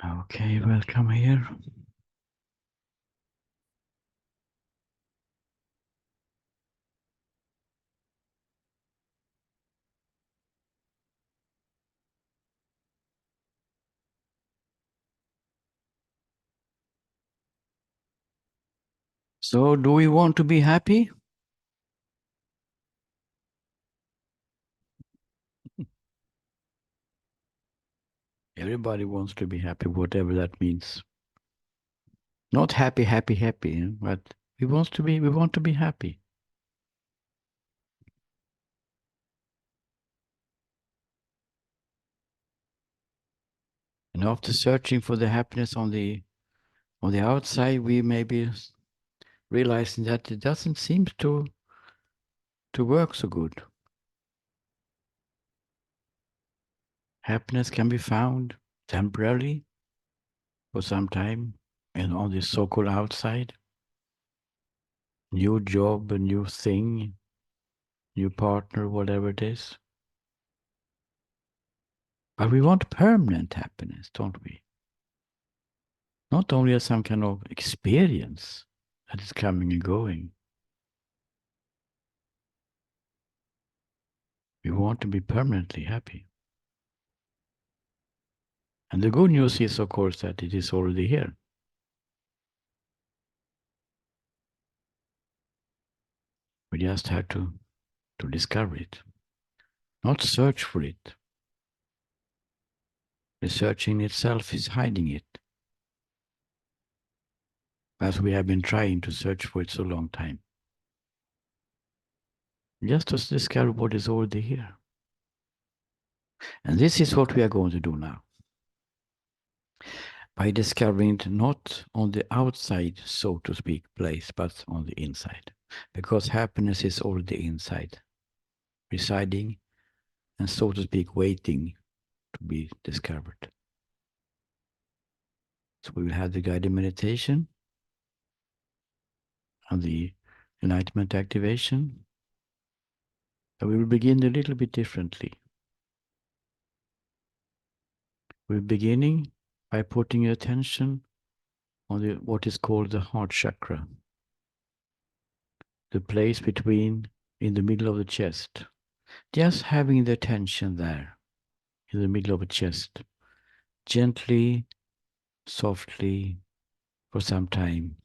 Okay, welcome here. So, do we want to be happy? Everybody wants to be happy, whatever that means. Not happy, happy, happy, but we want to be happy. And after searching for the happiness on the outside, we maybe realizing that it doesn't seem to work so good. Happiness can be found temporarily for some time and on the so-called outside. New job, a new thing, new partner, whatever it is. But we want permanent happiness, don't we? Not only as some kind of experience that is coming and going. We want to be permanently happy. And the good news is, of course, that it is already here. We just have to discover it, not search for it. The searching itself is hiding it, as we have been trying to search for it so long time. Just to discover what is already here. And this is what we are going to do now. By discovering it not on the outside, so to speak, place, but on the inside. Because happiness is already inside, residing and, so to speak, waiting to be discovered. So we will have the guided meditation and the Enlightenment Activation. And we will begin a little bit differently. We're beginning by putting attention on what is called the heart chakra, the place between, in the middle of the chest. Just having the attention there, in the middle of the chest, gently, softly, for some time,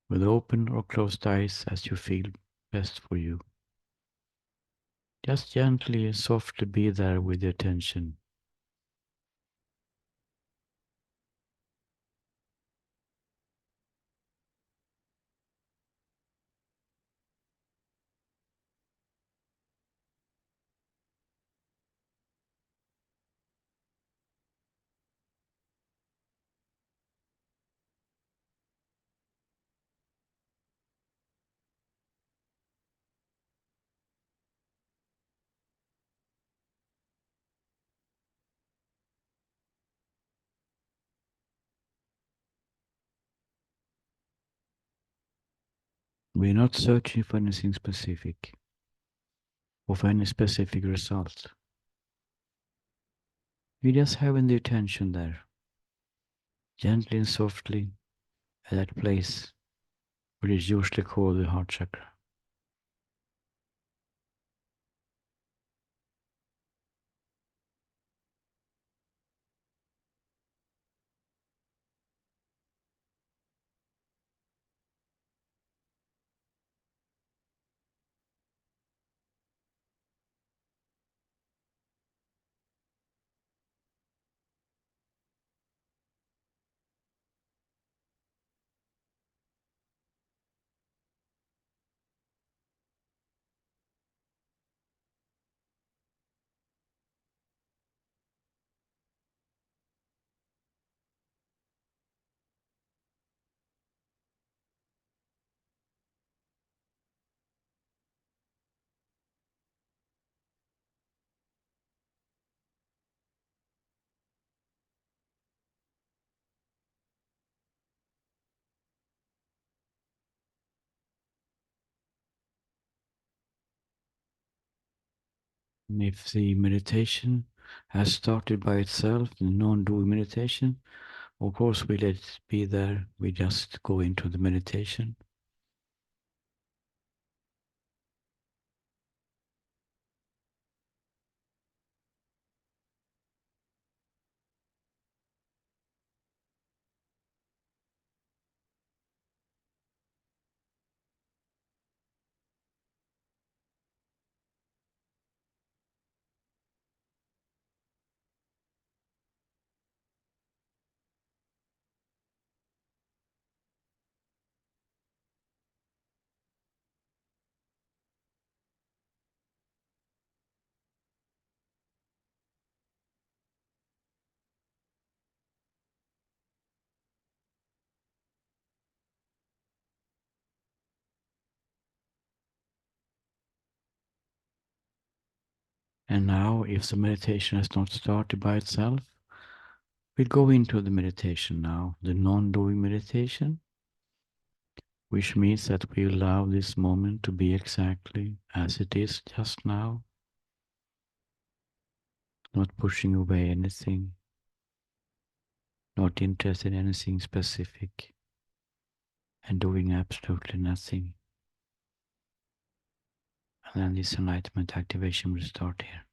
with open or closed eyes as you feel best for you. Just gently and softly be there with the attention. We're not searching for anything specific or for any specific result. We're just having the attention there, gently and softly, at that place which is usually called the heart chakra. And if the meditation has started by itself, the non-doing meditation. Of course, we let it be there. We just go into the meditation. And now, if the meditation has not started by itself, we go into the meditation now, the non-doing meditation, which means that we allow this moment to be exactly as it is just now, not pushing away anything, not interested in anything specific, and doing absolutely nothing. And then this enlightenment activation will start here.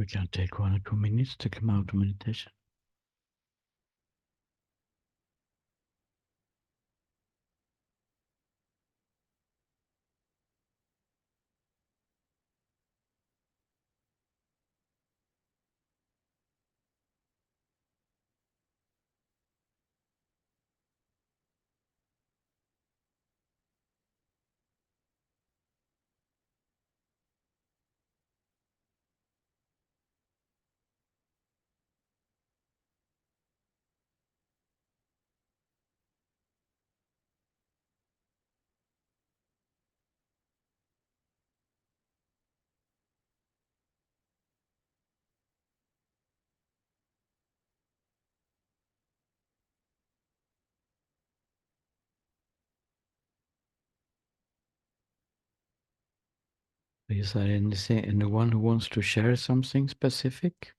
We can take 1 or 2 minutes to come out of meditation. Is there anyone who wants to share something specific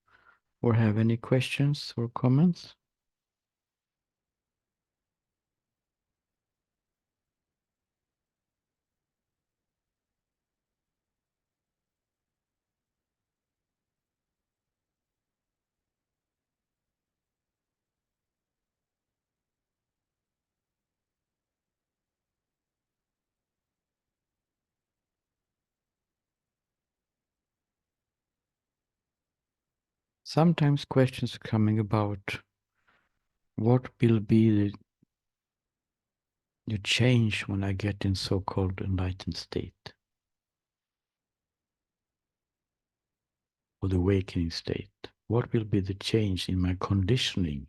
or have any questions or comments? Sometimes questions are coming about what will be the change when I get in so-called enlightened state or the awakening state. What will be the change in my conditioning?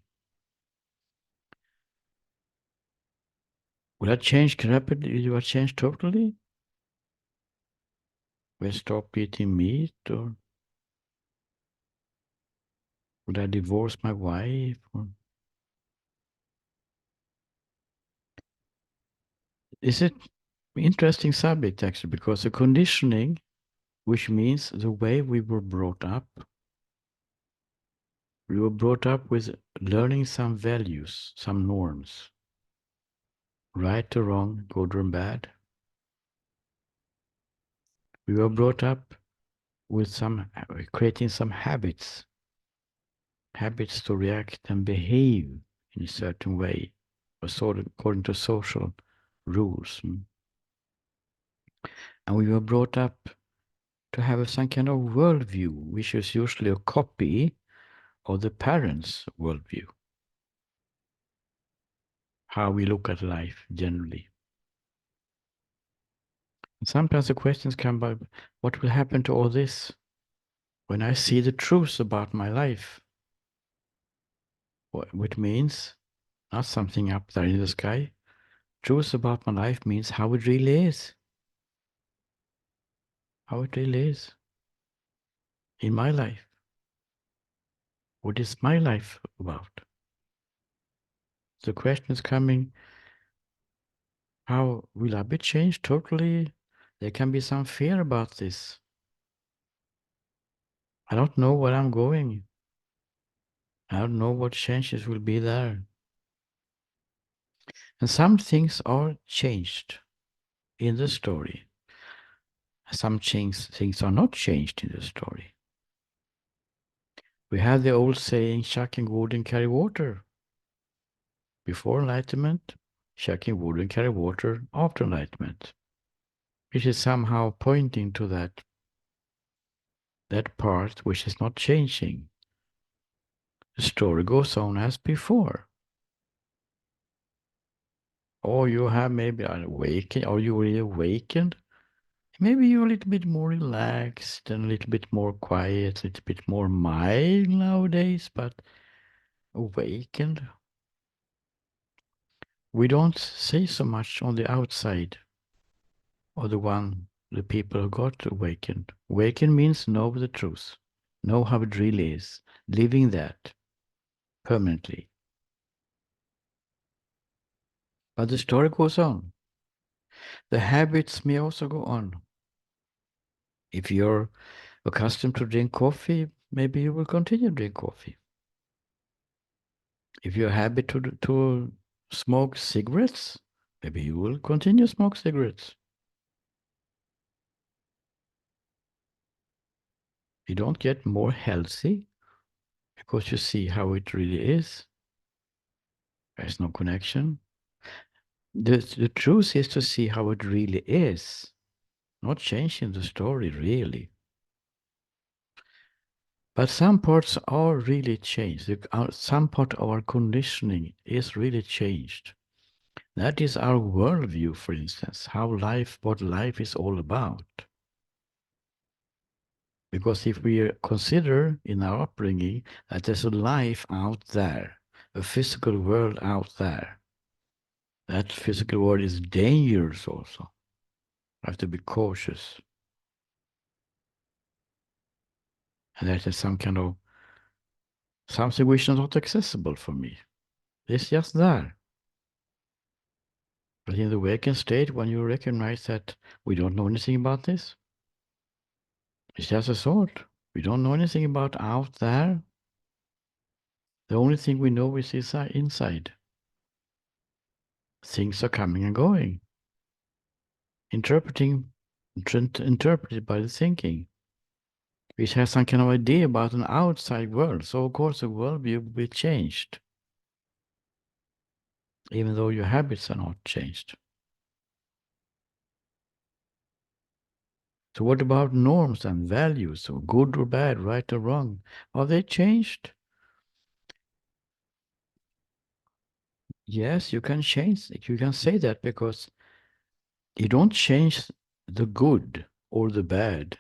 Will I change rapidly? Will I change totally? Will I stop eating meat, or would I divorce my wife? Or is it interesting subject actually? Because the conditioning, which means the way we were brought up, we were brought up with learning some values, some norms, right or wrong, good or bad. We were brought up with some creating some habits to react and behave in a certain way, or sort of according to social rules. And we were brought up to have some kind of worldview, which is usually a copy of the parents' worldview, how we look at life generally. And sometimes the questions come by, what will happen to all this when I see the truth about my life? Which means not something up there in the sky. Truth about my life means how it really is. How it really is in my life. What is my life about? The question is coming, how will I be changed totally? There can be some fear about this. I don't know where I'm going. I don't know what changes will be there. And some things are changed in the story. Some things are not changed in the story. We have the old saying, chucking wood and carry water. Before enlightenment, chucking wood and carry water after enlightenment. Which is somehow pointing to that part which is not changing. The story goes on as before. Or you have maybe awakened, or you really awakened. Maybe you're a little bit more relaxed and a little bit more quiet, a little bit more mild nowadays, but awakened. We don't say so much on the outside of the people who got awakened. Awakened means know the truth, know how it really is, living that permanently. But the story goes on. The habits may also go on. If you're accustomed to drink coffee, maybe you will continue to drink coffee. If you're habit to smoke cigarettes, maybe you will continue to smoke cigarettes. You don't get more healthy because you see how it really is. There's no connection. The truth is to see how it really is, not changing the story really. But some parts are really changed. Some part of our conditioning is really changed. That is our worldview, for instance, what life is all about. Because if we consider in our upbringing that there's a life out there, a physical world out there, that physical world is dangerous also. I have to be cautious. And that is some kind of something which is not accessible for me. It's just there. But in the awakened state, when you recognize that we don't know anything about this, it's just a thought. We don't know anything about out there. The only thing we know is inside. Things are coming and going. Interpreted by the thinking, which has some kind of idea about an outside world. So of course the worldview will be changed, even though your habits are not changed. So what about norms and values, or good or bad, right or wrong? Are they changed? Yes, you can change it. You can say that because you don't change the good or the bad.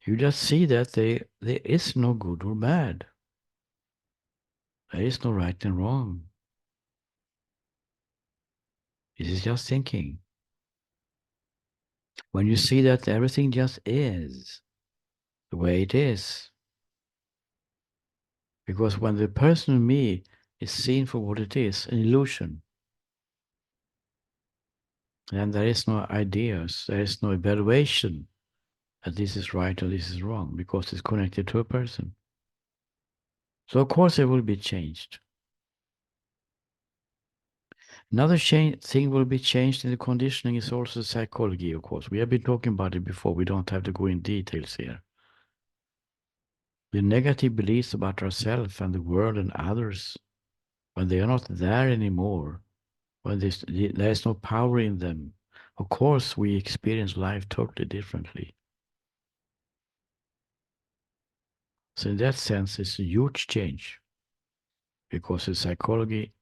You just see that there is no good or bad. There is no right and wrong. It is just thinking. When you see that everything just is the way it is. Because when the person me is seen for what it is, an illusion, then there is no ideas, there is no evaluation that this is right or this is wrong, because it's connected to a person. So of course it will be changed. Another thing will be changed in the conditioning is also psychology, of course. We have been talking about it before. We don't have to go in details here. The negative beliefs about ourselves and the world and others, when they are not there anymore, when there is no power in them, of course we experience life totally differently. So in that sense, it's a huge change because the psychology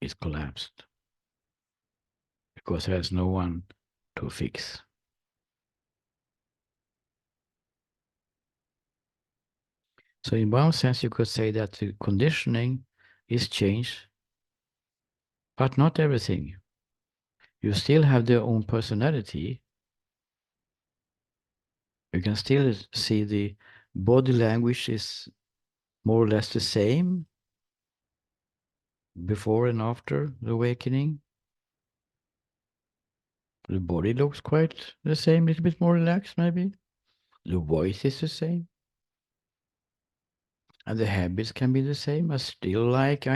is collapsed because there's no one to fix. So in one sense, you could say that the conditioning is changed, but not everything. You still have their own personality. You can still see the body language is more or less the same before and after the awakening. The body looks quite the same, a little bit more relaxed maybe. The voice is the same. And the habits can be the same. I still like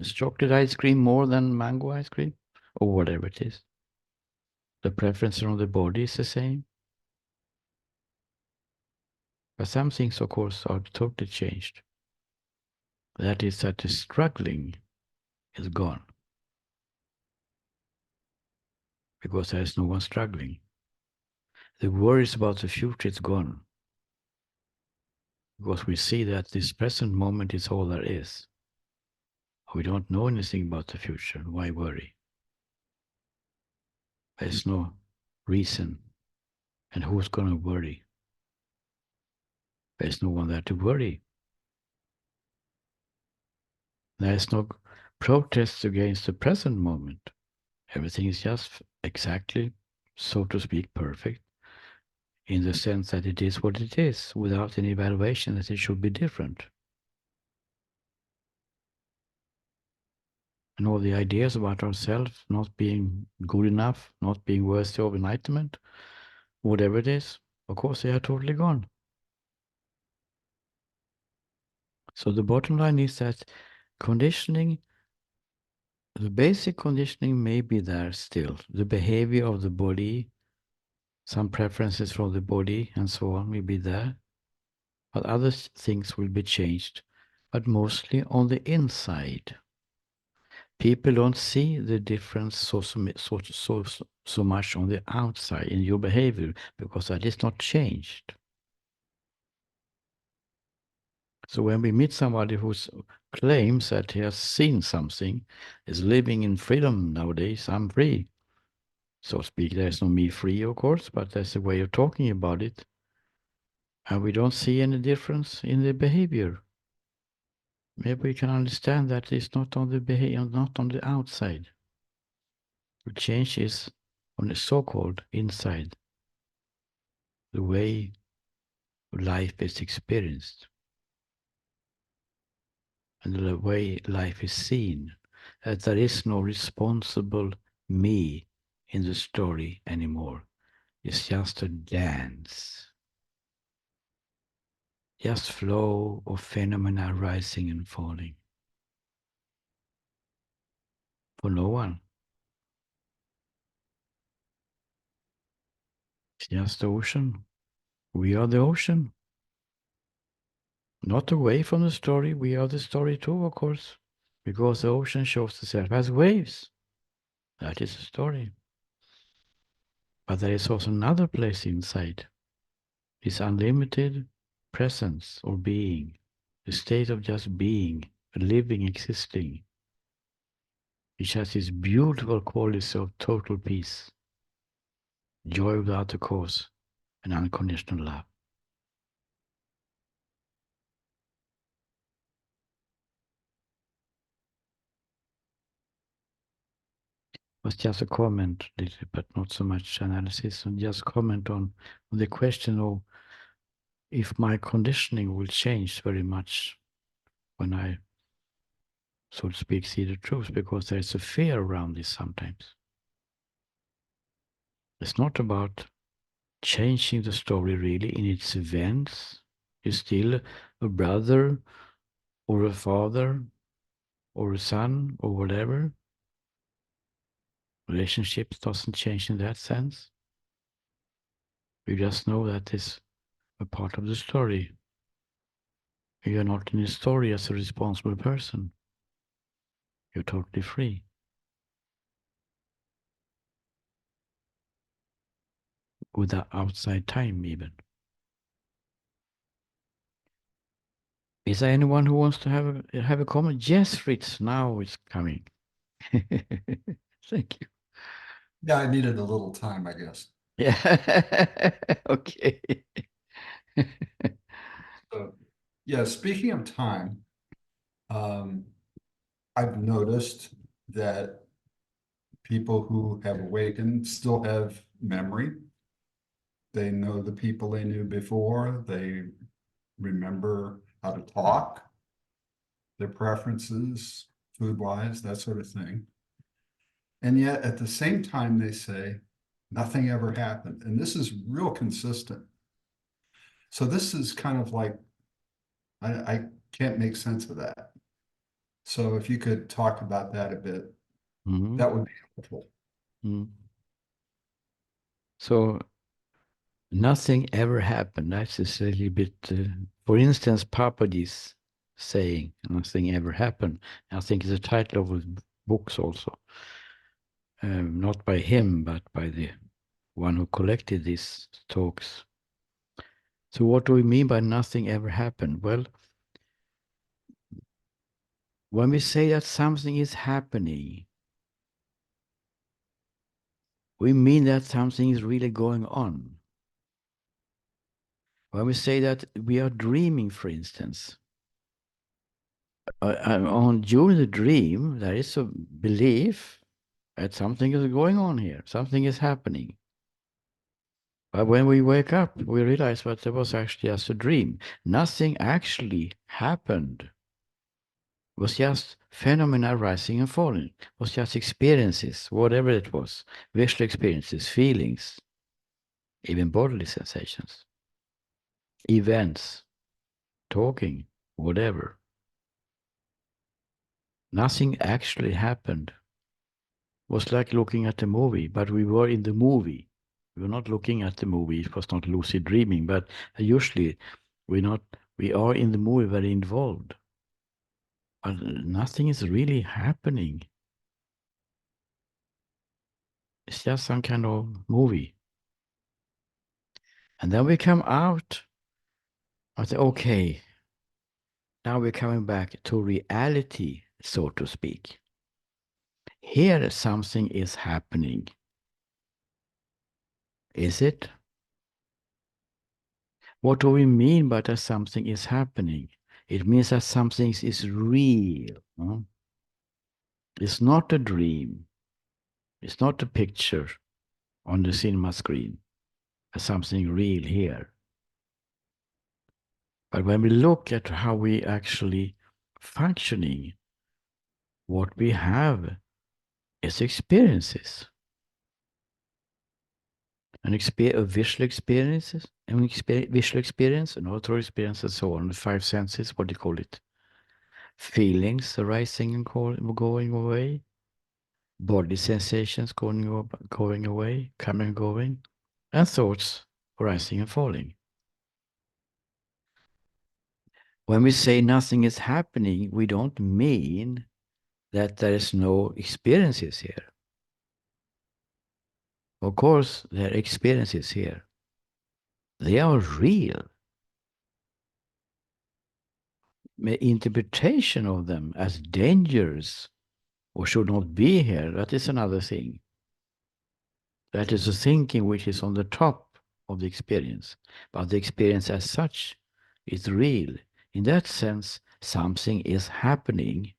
chocolate ice cream more than mango ice cream or whatever it is. The preference on the body is the same. But some things, of course, are totally changed. That is that the struggling is gone because there is no one struggling. The worries about the future is gone because we see that this present moment is all there is. We don't know anything about the future. Why worry? There's no reason. And who's going to worry? There's no one there to worry. There's no protest against the present moment. Everything is just exactly, so to speak, perfect in the sense that it is what it is without any evaluation that it should be different. And all the ideas about ourselves not being good enough, not being worthy of enlightenment, whatever it is, of course, they are totally gone. So the bottom line is that conditioning, the basic conditioning may be there still. The behavior of the body, some preferences from the body and so on will be there. but other things will be changed, but mostly on the inside. People don't see the difference so much on the outside in your behavior because that is not changed. So when we meet somebody who claims that he has seen something, is living in freedom nowadays, I'm free, so to speak. There's no me free, of course, but there's a way of talking about it. And we don't see any difference in the behavior. Maybe we can understand that it's not on the behavior, not on the outside. The change is on the so-called inside, the way life is experienced and the way life is seen. That there is no responsible me in the story anymore. It's just a dance, just flow of phenomena rising and falling. For no one. It's just the ocean. We are the ocean. Not away from the story, we are the story too, of course. Because the ocean shows itself as waves. That is the story. But there is also another place inside. This unlimited presence or being. The state of just being, living, existing. Which has this beautiful quality of total peace, joy without a cause, and unconditional love. Was just a comment, but not so much analysis, and just comment on the question of if my conditioning will change very much when I, so to speak, see the truth, because there's a fear around this sometimes. It's not about changing the story really in its events. You're still a brother or a father or a son or whatever. Relationships doesn't change in that sense. You just know that it's a part of the story. You're not in the story as a responsible person. You're totally free. Without outside time even. Is there anyone who wants to have a comment? Yes, Fritz, now it's coming. Thank you. Yeah, I needed a little time, I guess. Yeah. Okay. So, yeah, speaking of time, um, I've noticed that people who have awakened still have memory. They know the people they knew before. They remember how to talk, their preferences, food-wise, that sort of thing. And yet at the same time, they say nothing ever happened. And this is real consistent. So this is kind of like, I can't make sense of that. So if you could talk about that a bit, Mhm. that would be helpful. Mm. So nothing ever happened. That's just a little bit, for instance, Papadis saying nothing ever happened. I think it's the title of his books also. Not by him, but by the one who collected these talks. So what do we mean by nothing ever happened? Well, when we say that something is happening, we mean that something is really going on. When we say that we are dreaming, for instance, during the dream, there is a belief that something is going on here, something is happening. But when we wake up, we realize that there was actually just a dream. Nothing actually happened. It was just phenomena rising and falling. It was just experiences, whatever it was, visual experiences, feelings, even bodily sensations, events, talking, whatever. Nothing actually happened. It was like looking at a movie, but we were in the movie. We were not looking at the movie. It was not lucid dreaming, but usually We are in the movie very involved, but nothing is really happening. It's just some kind of movie. And then we come out. I say, okay, now we're coming back to reality, so to speak. Here something is happening. Is it? What do we mean by that something is happening? It means that something is real. Huh? It's not a dream. It's not a picture on the cinema screen. There's something real here. But when we look at how we actually functioning, what we have is experiences. A visual experiences, visual experience, an auditory experience, and so on. The five senses, what do you call it? Feelings arising and going away, body sensations going away, coming and going, and thoughts arising and falling. When we say nothing is happening, we don't mean that there is no experiences here. Of course, there are experiences here. They are real. Interpretation of them as dangerous or should not be here, that is another thing. That is a thinking which is on the top of the experience. But the experience as such is real. In that sense, something is happening.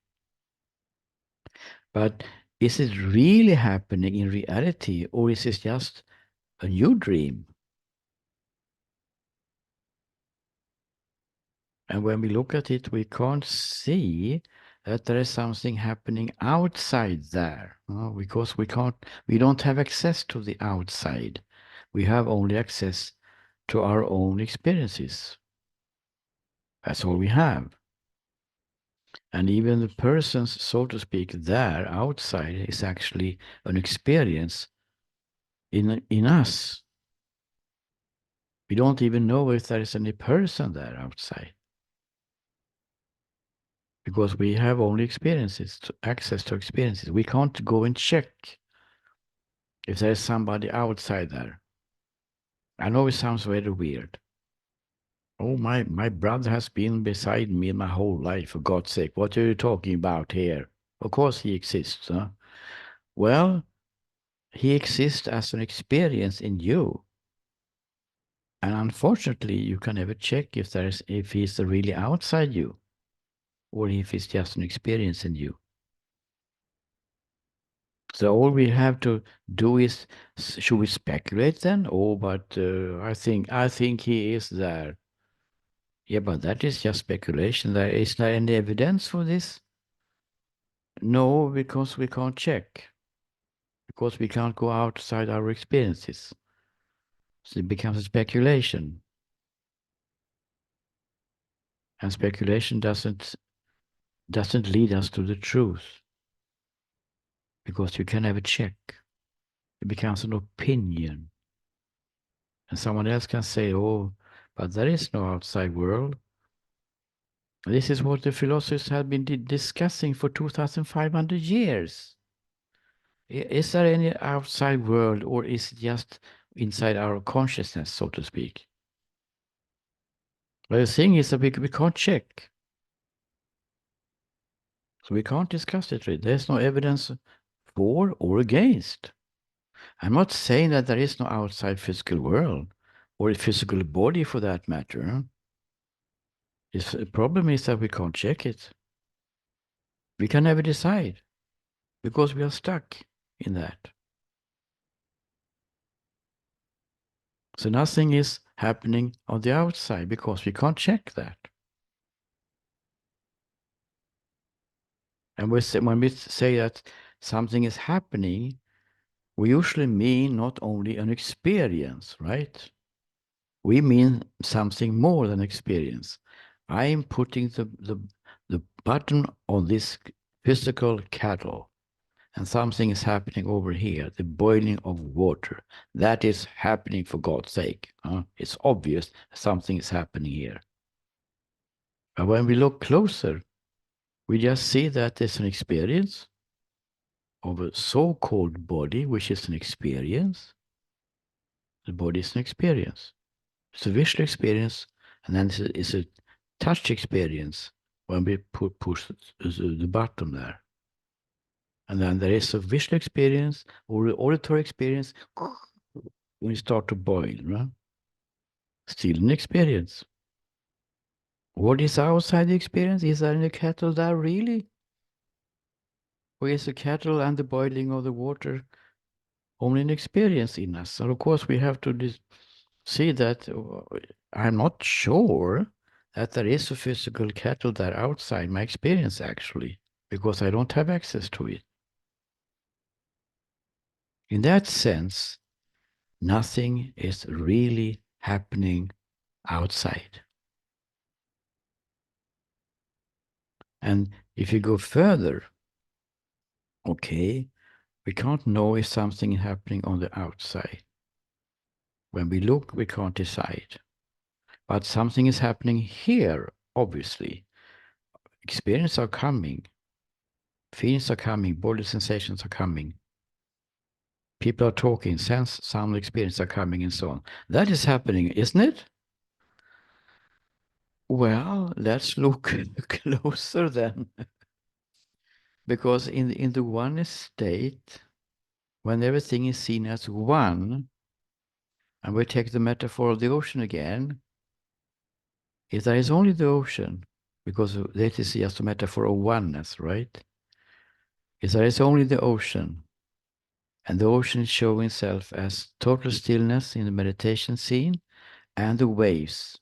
But is it really happening in reality, or is it just a new dream? And when we look at it, we can't see that there is something happening outside there, because we don't have access to the outside. We have only access to our own experiences. That's all we have. And even the persons, so to speak, there outside is actually an experience in us. We don't even know if there is any person there outside, because we have only experiences, access to experiences. We can't go and check if there is somebody outside there. I know it sounds very weird. Oh, my brother has been beside me my whole life, for God's sake. What are you talking about here? Of course he exists. Huh? Well, he exists as an experience in you. And unfortunately, you can never check if he's really outside you or if it's just an experience in you. So all we have to do is, should we speculate then? Oh, but I think he is there. Yeah, but that is just speculation. Is there any evidence for this? No, because we can't check. Because we can't go outside our experiences. So it becomes a speculation. And speculation doesn't lead us to the truth. Because you can never check. It becomes an opinion. And someone else can say, oh, but there is no outside world. This is what the philosophers have been discussing for 2,500 years. Is there any outside world, or is it just inside our consciousness, so to speak? Well, the thing is that we can't check. So we can't discuss it really. There's no evidence for or against. I'm not saying that there is no outside physical world, or a physical body for that matter. The problem is that we can't check it. We can never decide because we are stuck in that. So nothing is happening on the outside because we can't check that. And when we say that something is happening, we usually mean not only an experience, right? We mean something more than experience. I am putting the button on this physical kettle, and something is happening over here, the boiling of water. That is happening, for God's sake. It's obvious something is happening here. But when we look closer, we just see that there's an experience of a so-called body, which is an experience. The body is an experience. It's a visual experience, and then it's a touch experience when we push the button there. And then there is a visual experience or auditory experience when you start to boil, right? Still an experience. What is outside the experience? Is there any kettle there really? Or is the kettle and the boiling of the water only an experience in us? And of course, we have to see that I'm not sure that there is a physical kettle there outside my experience, actually, because I don't have access to it. In that sense, nothing is really happening outside. And if you go further, okay, we can't know if something is happening on the outside. When we look, we can't decide. But something is happening here, obviously. Experiences are coming, feelings are coming, body sensations are coming. People are talking, sense, sound, experience are coming, and so on. That is happening, isn't it? Well, let's look closer then. Because in the one state, when everything is seen as one, and we take the metaphor of the ocean again, if there is only the ocean, because that is just a metaphor of oneness, right? If there is only the ocean, and the ocean is showing itself as total stillness in the meditation scene, and the waves,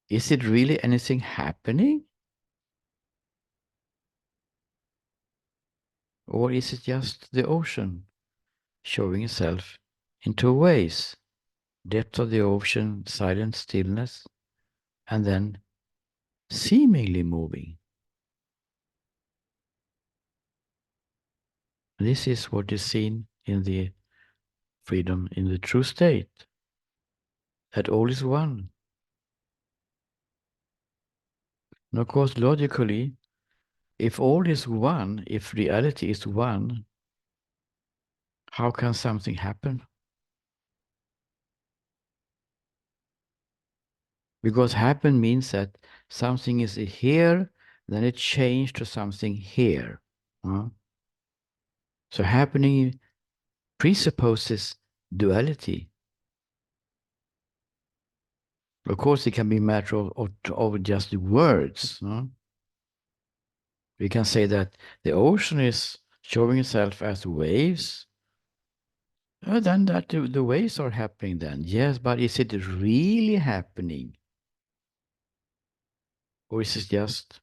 is it really anything happening? Or is it just the ocean showing itself in two ways? Depth of the ocean, silent stillness, and then seemingly moving. This is what is seen in the freedom in the true state, that all is one. And of course, logically, if all is one, if reality is one, how can something happen? Because happen means that something is here, then it changed to something here. So happening presupposes duality. Of course, it can be a matter of just words. We can say that the ocean is showing itself as waves. Then that the waves are happening then. Yes, but is it really happening? Or is it just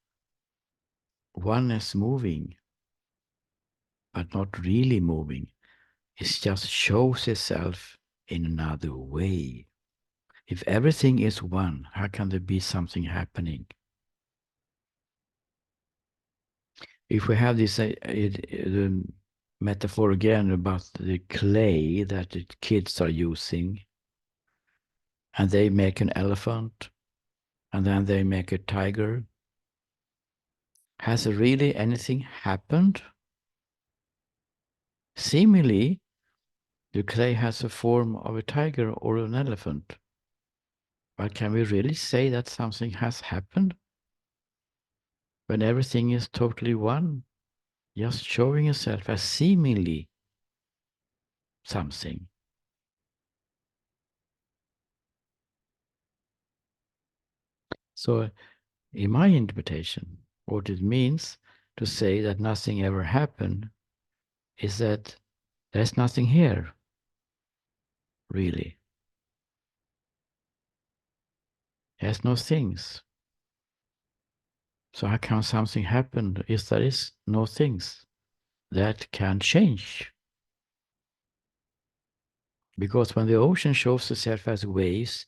oneness moving, but not really moving? It just shows itself in another way. If everything is one, how can there be something happening? If we have this the metaphor again about the clay that the kids are using, and they make an elephant, and then they make a tiger, has really anything happened? Seemingly, the clay has a form of a tiger or an elephant. But can we really say that something has happened? When everything is totally one, just showing itself as seemingly something. So, in my interpretation, what it means to say that nothing ever happened is that there's nothing here, really. There's no things. So how can something happen if there is no things that can change? Because when the ocean shows itself as waves,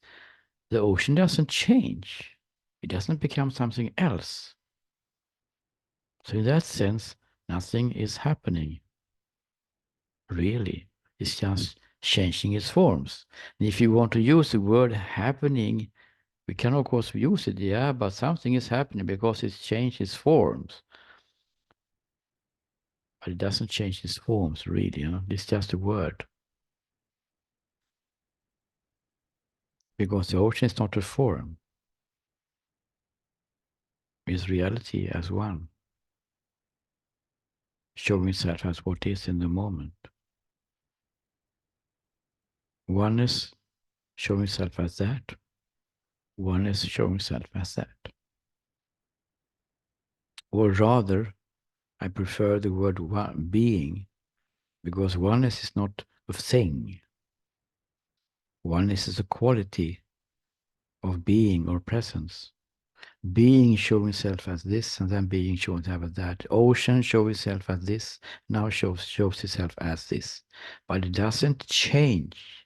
the ocean doesn't change. It doesn't become something else. So in that sense, nothing is happening, really. It's just changing its forms. And if you want to use the word happening We can of course use it, yeah, but something is happening because it's changed its forms. But it doesn't change its forms, really, you know. It's just a word. Because the ocean is not a form. It's reality as one, showing itself as what is in the moment. Oneness showing itself as that. Oneness showing itself as that. Or rather, I prefer the word one, being, because oneness is not a thing. Oneness is a quality of being or presence. Being showing itself as this, and then being showing itself as that. Ocean shows itself as this, now shows itself as this. But it doesn't change.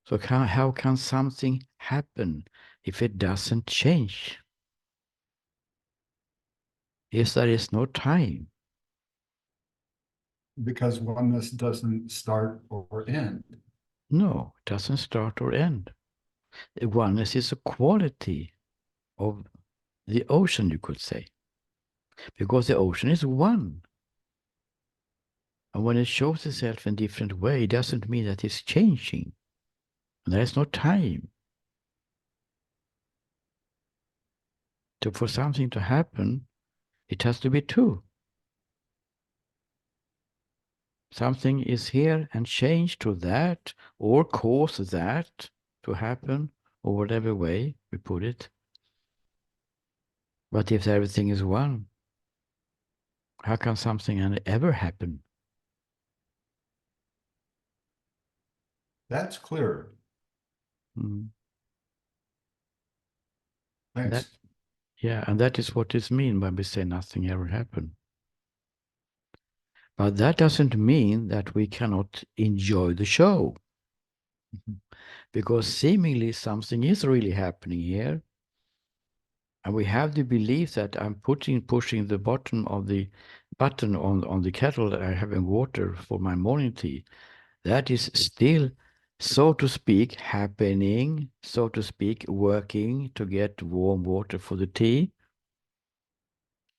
So how can something happen if it doesn't change? If there is no time. Because oneness doesn't start or end. No, it doesn't start or end. The oneness is a quality of the ocean, you could say, because the ocean is one. And when it shows itself in different way, it doesn't mean that it's changing. There is no time. So for something to happen, it has to be two. Something is here and change to that, or cause that to happen, or whatever way we put it. But if everything is one, how can something ever happen? That's clear. Mm. That, Thanks. yeah, and that is what is mean when we say nothing ever happened. But that doesn't mean that we cannot enjoy the show. Because seemingly something is really happening here. And we have the belief that I'm pushing the bottom of the button on the kettle that I have in water for my morning tea. That is still, so to speak, happening, so to speak, working to get warm water for the tea.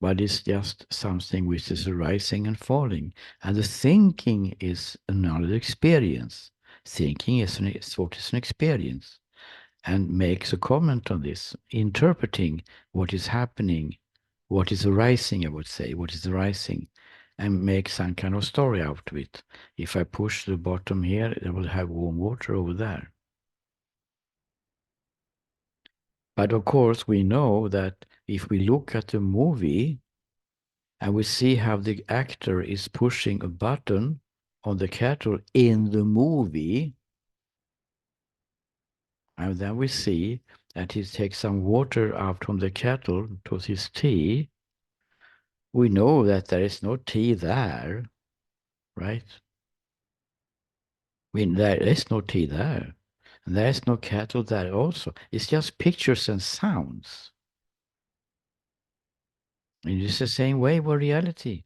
But it's just something which is arising and falling. And the thinking is another experience. Thinking is what is an experience, and makes a comment on this, interpreting what is happening, what is arising, I would say, what is arising, and make some kind of story out of it. If I push the bottom here, I will have warm water over there. But of course, we know that if we look at the movie and we see how the actor is pushing a button on the kettle in the movie, and then we see that he takes some water out from the kettle to his tea. We know that there is no tea there, right? There is no tea there. And there is no kettle there also. It's just pictures and sounds. And it's the same way with reality.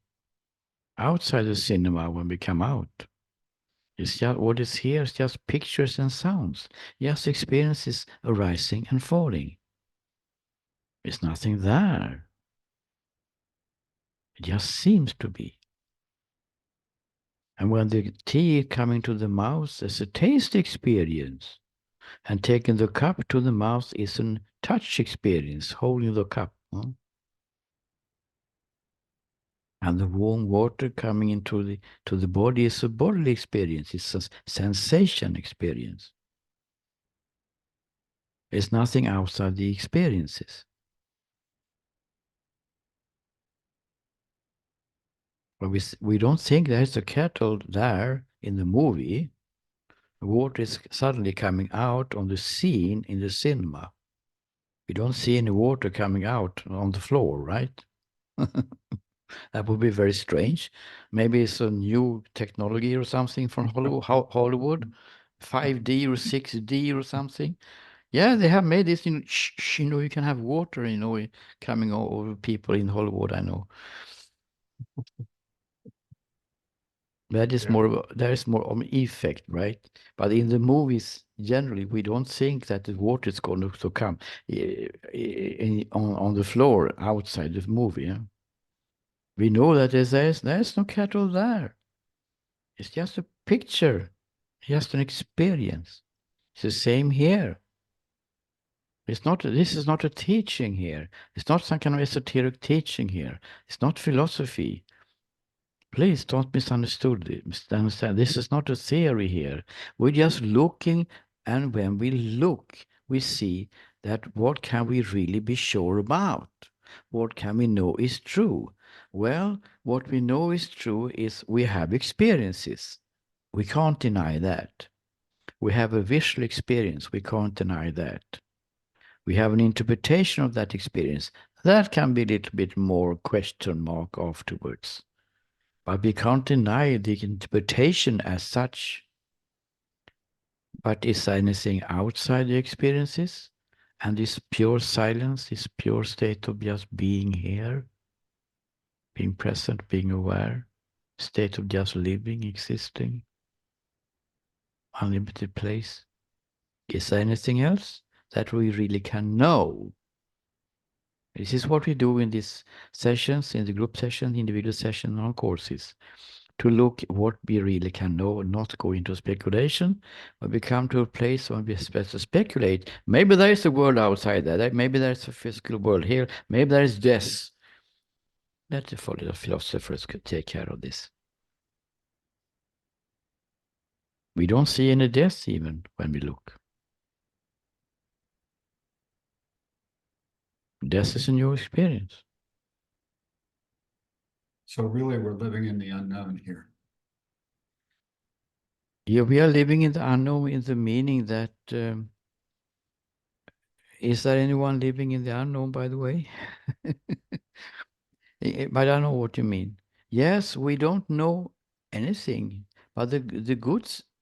Outside the cinema, when we come out, it's just what is here is just pictures and sounds. Just experiences arising and falling. There's nothing there. It just seems to be. And when the tea coming to the mouth is a taste experience, and taking the cup to the mouth is a touch experience, holding the cup. And the warm water coming into the body is a bodily experience. It's a sensation experience. It's nothing outside the experiences. But we don't think there's a kettle there in the movie. The water is suddenly coming out on the scene in the cinema. We don't see any water coming out on the floor, right? That would be very strange. Maybe it's a new technology or something from Hollywood, 5D or 6D or something. Yeah, they have made this, you can have water, coming over people in Hollywood, I know. That is Yeah. more, there is more of an effect, right? But in the movies, Generally, we don't think that the water is going to come on the floor outside the movie. Yeah? We know that there's no cattle there. It's just a picture, just an experience. It's the same here. It's not. This is not a teaching here. It's not some kind of esoteric teaching here. It's not philosophy. Please don't misunderstand. This is not a theory here. We're just looking, and when we look, we see that what can we really be sure about? What can we know is true? Well, what we know is true is we have experiences. We can't deny that. We have a visual experience. We can't deny that. We have an interpretation of that experience. That can be a little bit more question mark afterwards. But we can't deny the interpretation as such. But is there anything outside the experiences? And this pure silence, this pure state of just being here, being present, being aware, state of just living, existing, unlimited place. Is there anything else that we really can know? This is what we do in these sessions, in the group session, individual session, on courses. To look what we really can know, not go into speculation. When we come to a place when we speculate, maybe there is a world outside there, maybe there's a physical world here, maybe there is this. Let the philosophers take care of this. We don't see any death even when we look. Death is a new experience. So really, we're living in the unknown here. Yeah, we are living in the unknown in the meaning that is there anyone living in the unknown, by the way? But I know what you mean. Yes, we don't know anything, but the good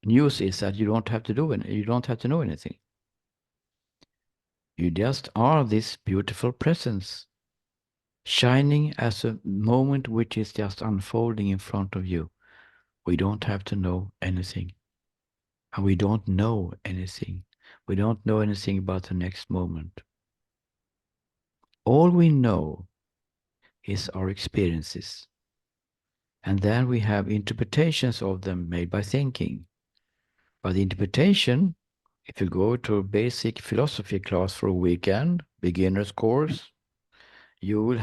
news is that you don't have to do it. You don't have to know anything. You just are this beautiful presence, shining as a moment which is just unfolding in front of you. We don't have to know anything, and we don't know anything. We don't know anything about the next moment. All we know is our experiences. And then we have interpretations of them made by thinking. But the interpretation, if you go to a basic philosophy class for a weekend, beginner's course, you will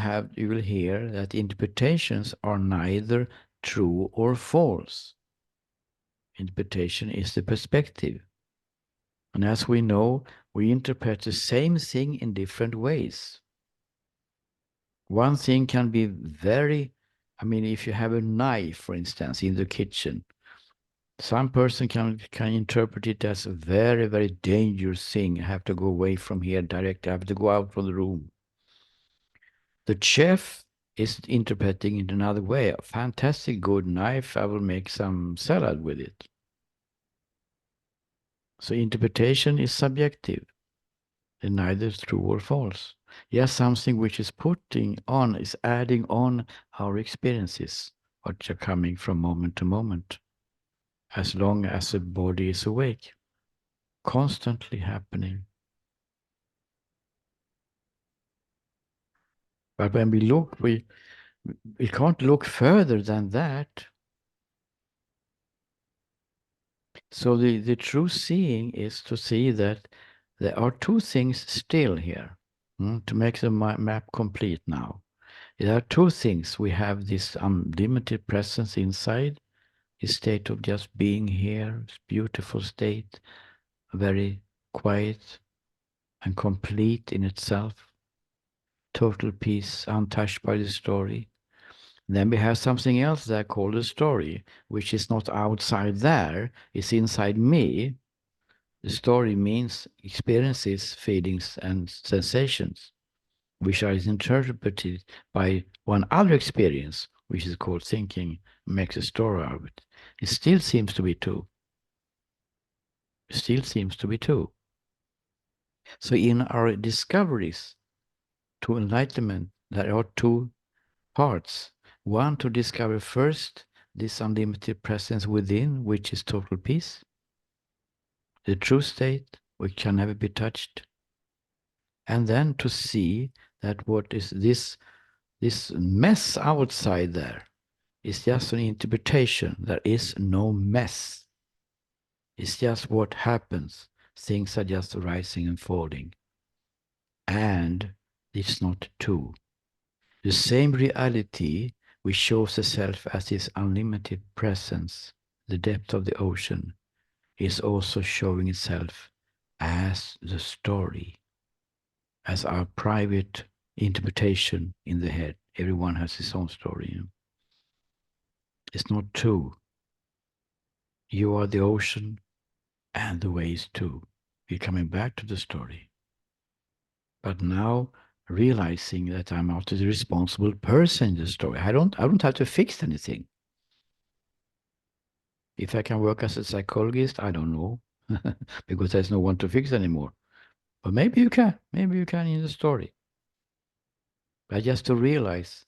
hear that interpretations are neither true or false. Interpretation is the perspective. And as we know, we interpret the same thing in different ways. One thing can be if you have a knife, for instance, in the kitchen, some person can interpret it as a very, very dangerous thing. I have to go away from here directly. I have to go out from the room. The chef is interpreting it another way. A fantastic good knife. I will make some salad with it. So interpretation is subjective. And neither true or false. Yes, something which is adding on our experiences, which are coming from moment to moment, as long as the body is awake, constantly happening. But when we look, we can't look further than that. So the true seeing is to see that there are two things still here. To make the map complete now. There are two things. We have this unlimited presence inside, a state of just being here, beautiful state, very quiet and complete in itself, total peace, untouched by the story. Then we have something else there called a story, which is not outside there, it's inside me. The story means experiences, feelings, and sensations, which are interpreted by one other experience, which is called thinking, makes a story out of it. It still seems to be two. It still seems to be two. So in our discoveries to enlightenment, there are two parts. One, to discover first this unlimited presence within, which is total peace, the true state, which can never be touched, and then to see that what is this mess outside there is just an interpretation. There is no mess. It's just what happens. Things are just arising and falling. And it's not true. The same reality which shows itself as this unlimited presence, the depth of the ocean, is also showing itself as the story, as our private interpretation in the head. Everyone has his own story. It's not true. You are the ocean and the waves too. We're coming back to the story. But now realizing that I'm not the responsible person in the story. I don't have to fix anything. If I can work as a psychologist, I don't know. Because there's no one to fix anymore. But maybe you can. Maybe you can in the story. But just to realize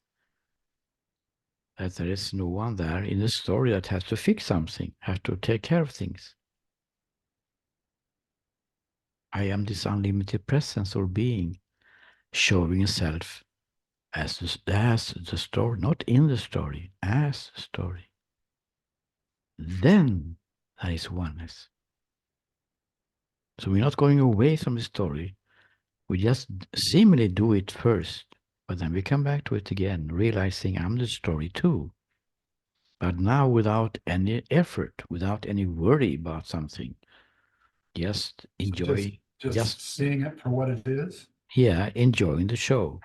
that there is no one there in the story that has to fix something, has to take care of things. I am this unlimited presence or being showing itself as the story, not in the story, as the story. Then there is oneness. So we're not going away from the story. We just seemingly do it first, but then we come back to it again, realizing I'm the story too. But now without any effort, without any worry about something, just So enjoy, just just, seeing it for what it is. yeah, enjoying the show.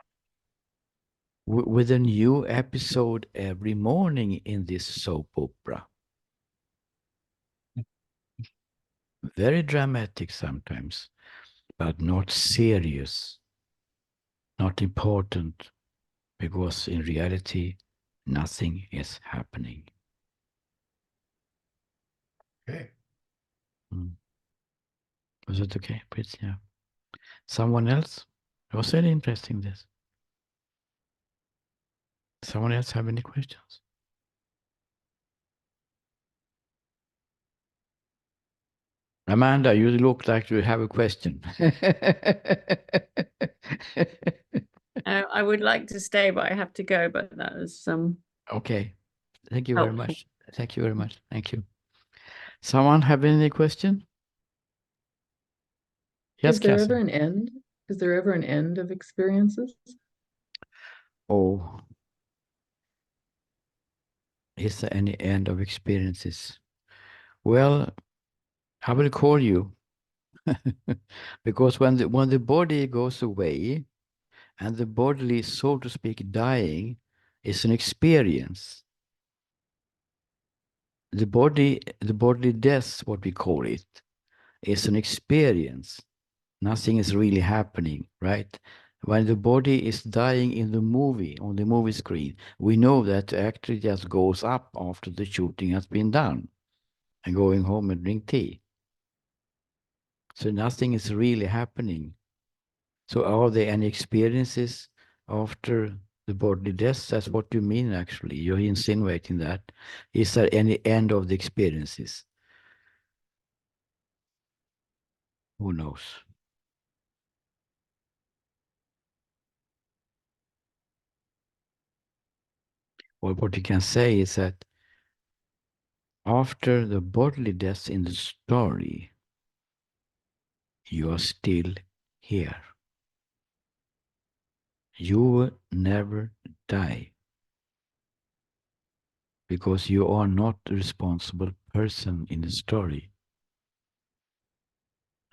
With a new episode every morning in this soap opera. Very dramatic sometimes, but not serious, not important, because in reality, nothing is happening. Okay. Mm. Was it okay, please? Yeah. Someone else? It was very interesting, this. Someone else have any questions? Amanda, you look like you have a question. I would like to stay, but I have to go. But that was Okay. Thank you very helpful. much. Thank you very much. Thank you. Someone have any question? Yes, Is there ever Cassie. an end? Is there ever an end of experiences? Oh, is there any end of experiences? Well, I will call you because when the body goes away and the bodily, so to speak, dying is an experience. The bodily death, what we call it, is an experience. Nothing is really happening, right? When the body is dying in the movie, on the movie screen, we know that the actor just goes up after the shooting has been done and going home and drink tea. So nothing is really happening. So are there any experiences after the bodily death? That's what you mean, actually. You're insinuating that. Is there any end of the experiences? Who knows? Well, what you can say is that after the bodily death in the story, you are still here. You will never die because you are not the responsible person in the story.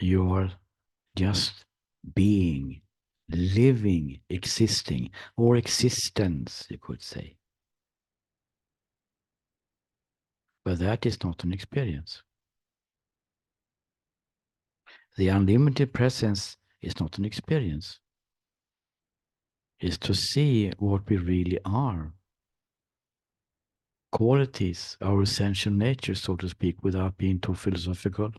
You are just being, living, existing, or existence, you could say. But that is not an experience. The unlimited presence is not an experience. It's to see what we really are. Qualities, our essential nature, so to speak, without being too philosophical,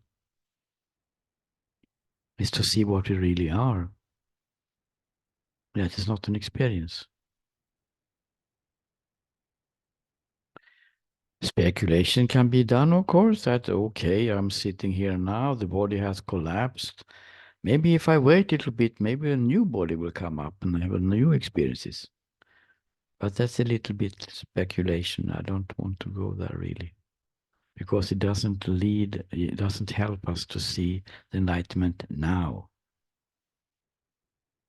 is to see what we really are. That is not an experience. Speculation can be done, of course, that, okay, I'm sitting here now, the body has collapsed. Maybe if I wait a little bit, maybe a new body will come up and have new experiences. But that's a little bit speculation. I don't want to go there really, because it doesn't help us to see the enlightenment now.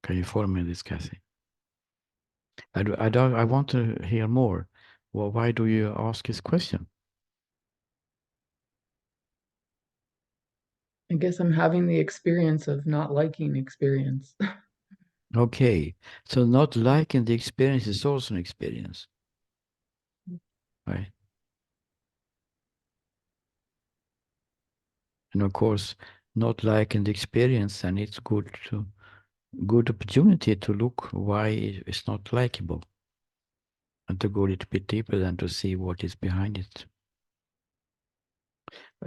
Can you follow me in this, Cassie? I want to hear more. Well, why do you ask this question? I guess I'm having the experience of not liking experience. Okay, so not liking the experience is also an experience, right? And of course, not liking the experience, and it's good opportunity to look why it's not likable, and to go a little bit deeper than to see what is behind it.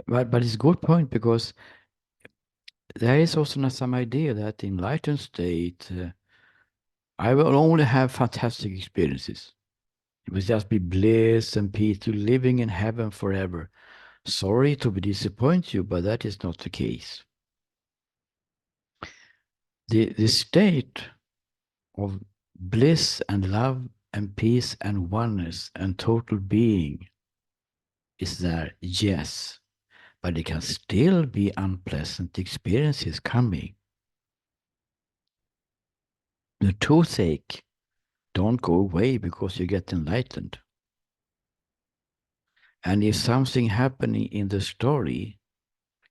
But it's a good point, because there is also not some idea that in enlightened state, I will only have fantastic experiences. It will just be bliss and peace, to living in heaven forever. Sorry to disappoint you, but that is not the case. The state of bliss and love and peace and oneness and total being is there, yes, but it can still be unpleasant experiences coming. The toothache don't go away because you get enlightened. And if something happening in the story,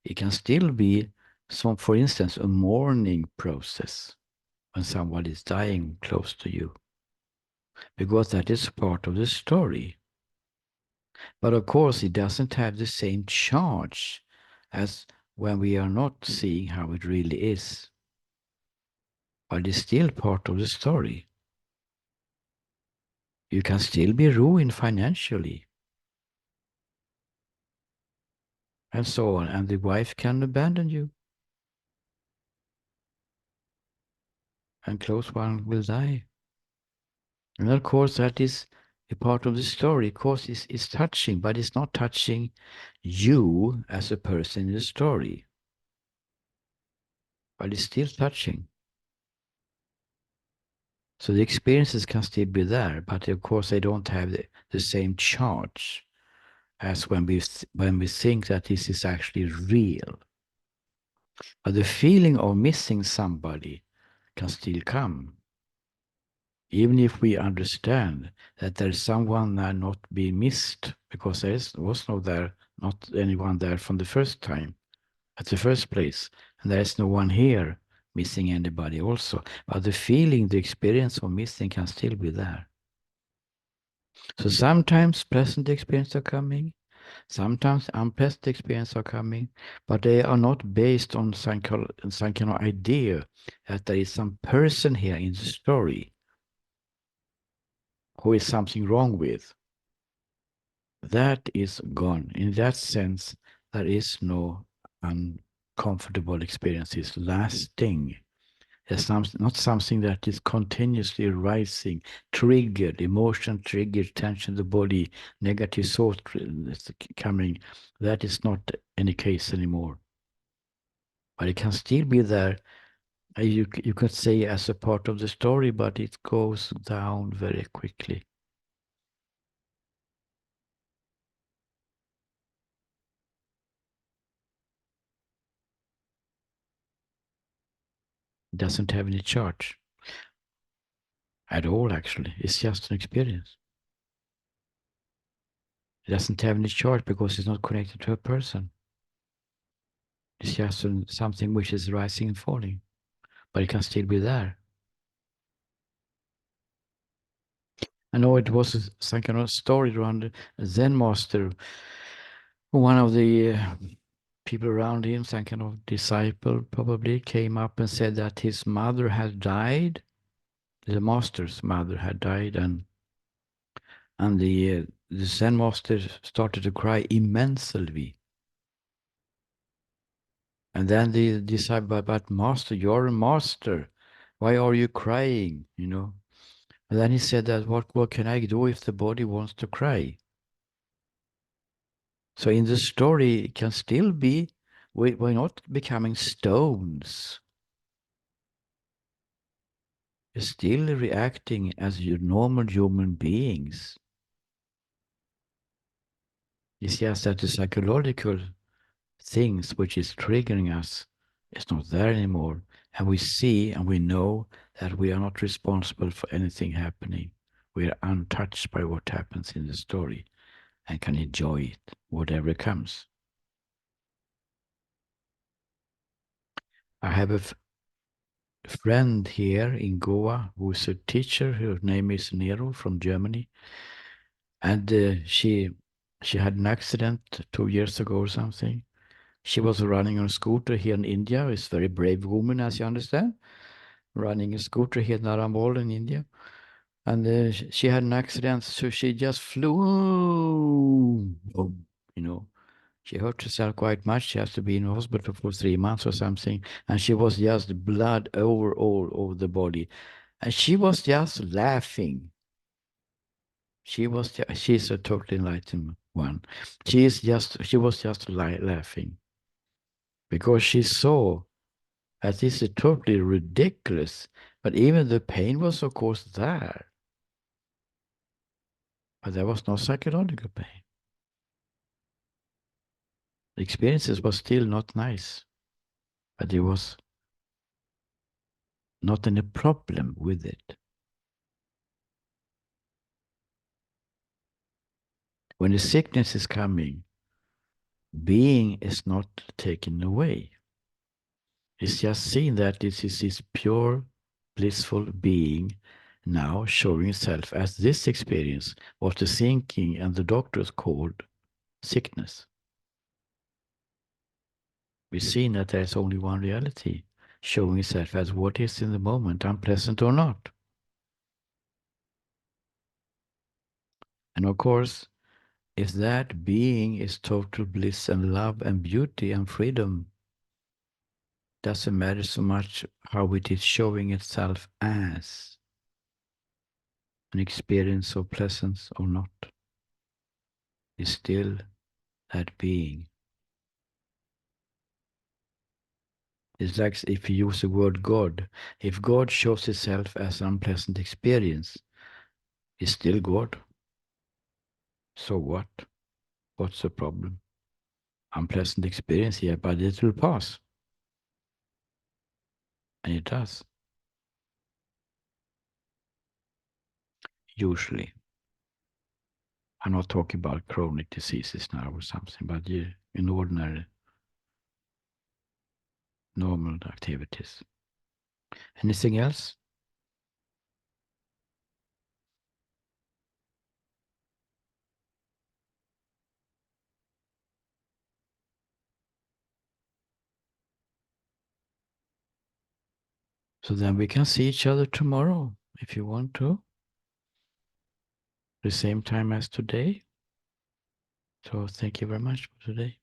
it can still be some, for instance, a mourning process when someone is dying close to you, because that is part of the story. But of course, it doesn't have the same charge as when we are not seeing how it really is. But it's still part of the story. You can still be ruined financially, and so on, and the wife can abandon you, and close one will die. And of course, that is a part of the story. Of course, it's touching, but it's not touching you as a person in the story. But it's still touching. So the experiences can still be there, but of course they don't have the same charge as when we think that this is actually real. But the feeling of missing somebody can still come, even if we understand that there is someone there not being missed, because was not anyone there from the first time, at the first place, and there is no one here missing anybody also. But the feeling, the experience of missing can still be there. So sometimes pleasant experiences are coming, sometimes unpleasant experiences are coming, but they are not based on some kind of idea that there is some person here in the story who is something wrong with. That is gone. In that sense, there is no uncomfortable experiences lasting. It's not something that is continuously rising, triggered, emotion triggered, tension in the body, negative thought coming. That is not any case anymore. But it can still be there. You could say as a part of the story, but it goes down very quickly. It doesn't have any charge at all, actually. It's just an experience. It doesn't have any charge because it's not connected to a person. It's just something which is rising and falling, but it can still be there. I know it was some kind of story around a Zen master. One of the people around him, some kind of disciple probably, came up and said that his mother had died. The master's mother had died, and the Zen master started to cry immensely. And then the disciple, but master, you're a master. Why are you crying? And then he said that what can I do if the body wants to cry? So in the story, it can still be, we're not becoming stones. We're still reacting as your normal human beings. It's just that the psychological things which is triggering us is not there anymore. And we see and we know that we are not responsible for anything happening. We are untouched by what happens in the story and can enjoy it, whatever comes. I have a friend here in Goa who is a teacher. Her name is Nero from Germany. And she had an accident 2 years ago or something. She was running on a scooter here in India. It's a very brave woman, as you understand, running a scooter here in Arambol in India. And she had an accident, so she just flew. Boom, you know. She hurt herself quite much. She has to be in hospital for 3 months or something. And she was just blood all over the body. And she was just laughing. She's a totally enlightened one. She was just laughing because she saw that this is totally ridiculous. But even the pain was, of course, there. But there was no psychological pain. The experiences was still not nice, but there was not any problem with it. When the sickness is coming, being is not taken away. It's just seen that this is this pure, blissful being now showing itself as this experience, what the thinking and the doctors called sickness. We've seen that there's only one reality, showing itself as what is in the moment, unpleasant or not. And of course, if that being is total bliss and love and beauty and freedom, doesn't matter so much how it is showing itself as an experience of pleasance or not. Is still that being. It's like if you use the word God. If God shows itself as an unpleasant experience, it's still God. So what? What's the problem? Unpleasant experience here, but it will pass. And it does. Usually. I'm not talking about chronic diseases now or something, but in ordinary, normal activities. Anything else? So then we can see each other tomorrow if you want to. The same time as today. So thank you very much for today.